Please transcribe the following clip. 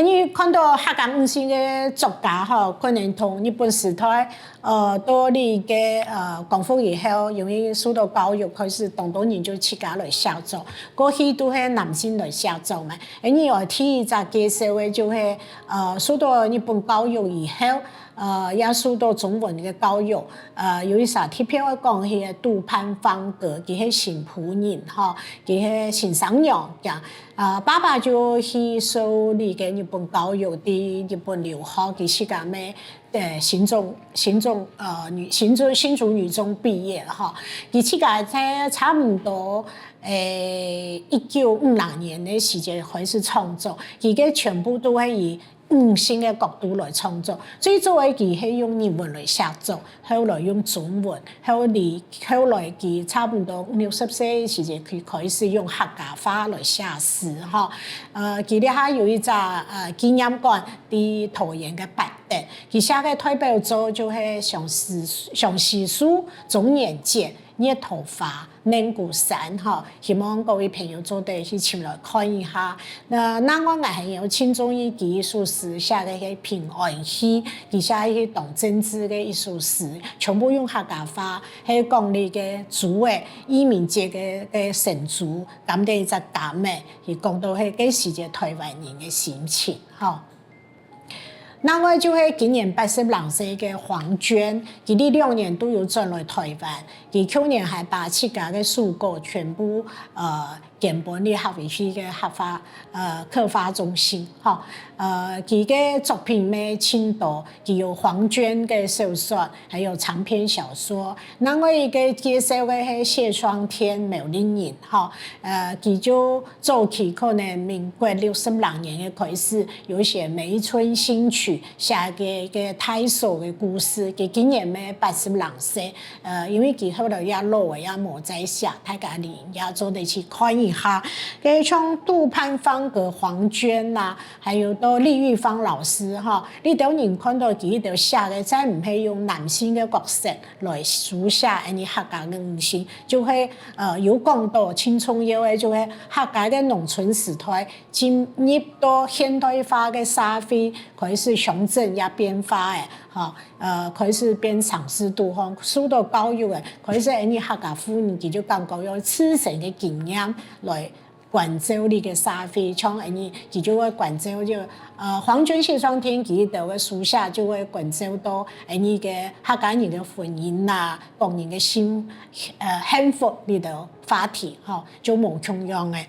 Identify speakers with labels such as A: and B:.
A: 你看到客家五星的作家吼，可能同日本時代到你嘅光復以後，因為受到教育開始，當多人就自家來寫作，過去都係男性來寫作嘛。你我第一隻介紹嘅就係受到日本教育以後。也受到中文嘅教育，有一啥特別我講係杜盼芳格，佢係新埔人，吼，佢係新生娘，爸爸就去受你嘅日本教育，啲日本留學，佢是咁咩？新竹女中畢業，吼，佢自家在差唔多1956年嘅時間開始創作，佢嘅全部都係以五星嘅角度來創作，最早嘅佢係用日文來寫作，後來用中文，後來佢差唔多60歲時間，佢開始用客家話來寫詩，吼，佢哋還有一隻紀念館，啲桃園嘅八德，佢寫嘅代表作就係相思樹、中元節、月桃花、寧古山，吼，希望各位朋友做對去前來看一下。那我還有親中意佢一首詩寫嘅係平安喜，佢寫係動政治嘅一首詩，全部用客家話，係講你嘅主誒移民節嘅神主，咁嘅一隻答咩？係講到係幾時嘅台灣人嘅心情，吼。那我就係今年82歲嘅黃娟，佢呢2年都有轉來台灣，佢去年還把自家嘅書稿全部建本哩合回去嘅刻發中心，吼，佢嘅作品咩青島，佢有黃娟嘅小說，還有長篇小說。那我一個介紹嘅係謝雙天苗栗人，吼，佢就早期可能民國62年嘅開始，有寫《梅村新曲》寫嘅太守嘅故事。佢今年咩82歲，因為佢後來也老嘅也冇再寫，大家人也做得去看一下。佢從杜盼芳格、黃娟啦，還有到李玉芳老師哈，你都人看到佢條寫嘅，再唔係用男性嘅角色來書寫呢客家嘅五星，就係有講到青蔥腰嘅，就係客家嘅農村時代進入到現代化嘅社會，開始鄉鎮也變化嘅，哈，開始變城市都方，受到教育嘅，開始呢客家婦女佢就感覺有自身嘅經驗來關照你嘅社會，像呢佢就會關照就黃娟謝雙天佢哋嘅書寫就會關照到呢嘅客家人嘅婚姻啦，個人嘅幸福呢度話題，吼，就冇重樣嘅。